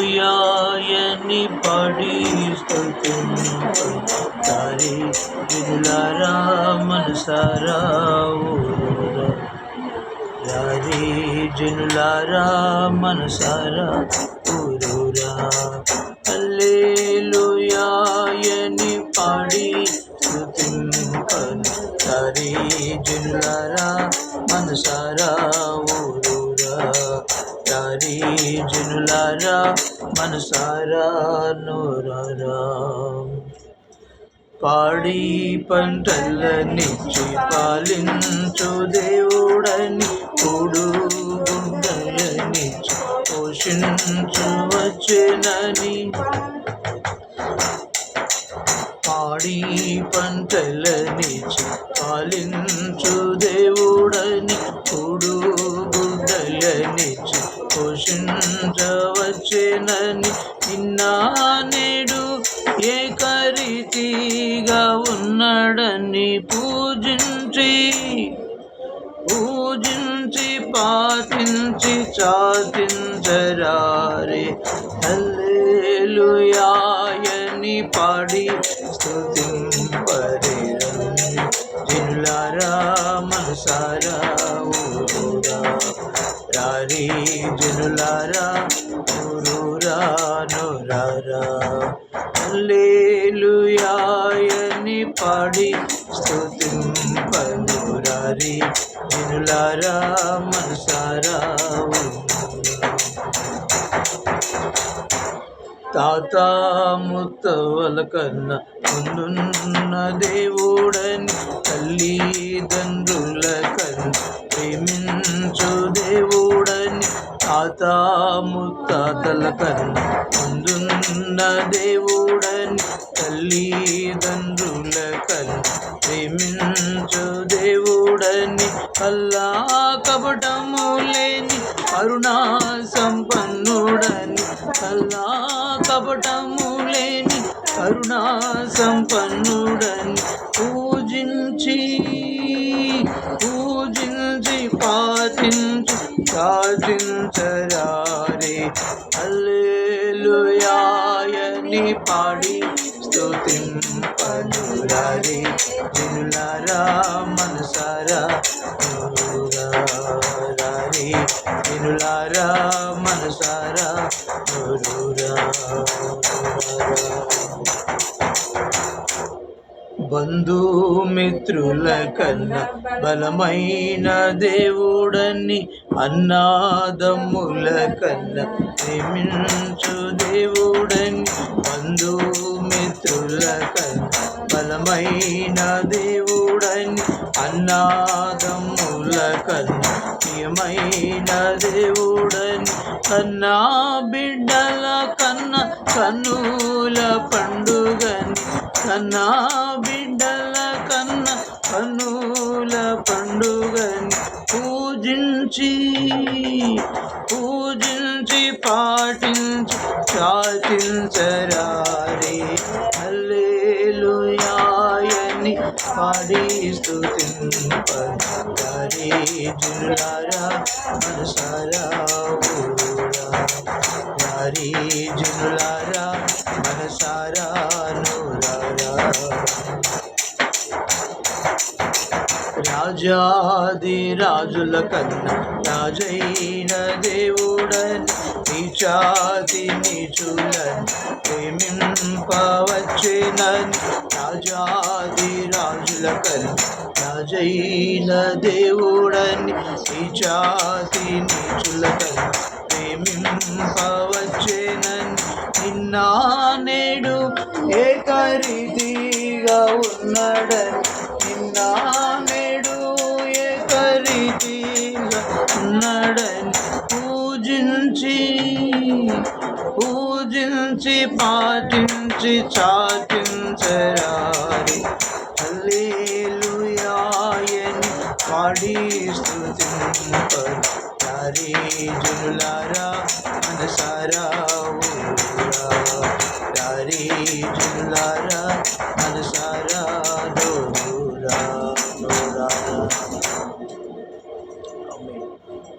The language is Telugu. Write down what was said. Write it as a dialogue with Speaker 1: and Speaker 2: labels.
Speaker 1: హల్లెలూయాయని పాడి స్తుతించుతారే వినులారా మనసారా ఊరూరా యారే జనులారా మనసారా ఊరూరా హల్లెలూయాయని పాడి స్తుతించుతారే జనులారా మనసారా ఊరూరా యారే జనులారా మనసారా నోరారా పాడి పంటలనిచ్చి పాలించు దేవుడని కూడు గుడ్డలనిచ్చి పోషించు వచ్చెనని పాడి పంటలనిచ్చి పాలించు దేవుడని కూడు గుడ్డలనిచ్చి పోషించవచ్చెనని నిన్నా నేడు ఏకరీతిగా ఉన్నాడని పూజించి పాటించి చాటించరారే హల్లెలూయాయని పాడి స్తుతింపరే జనులారా మనసారా ఊరూరా రారే జనులారా ఊరూరా నోరారా హల్లెలూయాయని పాడి స్తుతింపనురారే జనులారా మనసారా తాత ముత్తవల కన్నా ముందున్న దేవుడని తల్లిదండ్రుల కన్నా ప్రేమించు దేవుడని తాత ముత్తాతల కన్నా ముందున్న దేవుడని తల్లిదండ్రుల కన్నా ప్రేమించు దేవుడని అల్లా కపటము లేని కరుణా సంపన్నుడని అల్లా కపటము లేని కరుణా సంపన్నుడని పూజించి పాటించు చాటించరారే హల్లెలూయాయని పాడి స్తుతింపనురారే జనులారా మనసారా ఊరూరారే జనులారా మనసారా ఊరూరా బంధుమిత్రుల కన్నా బలమైన దేవుడని అన్నాదమ్ముల కన్నా ప్రేమించు దేవుడని బంధుమిత్రుల కన్నా బలమైన దేవుడని అన్నాదమ్ముల కన్నా ప్రియమైన దేవుడని కన్నా బిడ్డల కన్నా కన్నుల పండుగని కన్నా బిడ్డల కన్నా కన్నుల పండుగని పూజించి పాటించి చాటించరారే హల్లెలూయాయని పాడి స్తుతింపరారే జనులారా మనసారా ఊరూరా యారే జనులారా మనసారా నోరారా రాజాది రాజుల కన్నా రాజైన దేవుడని నీచాతి నీచులని ప్రేమింపవచ్చెనని రాజాది రాజుల కన్నా రాజైన దేవుడని నీచాతి నీచుల కన్నా ప్రేమింపవచ్చెనని నిన్నా నేడు ఏకరీతిగా ఉన్నాడని నిన్నా నేడు ఏకరీతిగా ఉన్నాడని పూజించి పాటించి చాటించరారే హల్లెలూయాయని పాడి స్తుతింపరారే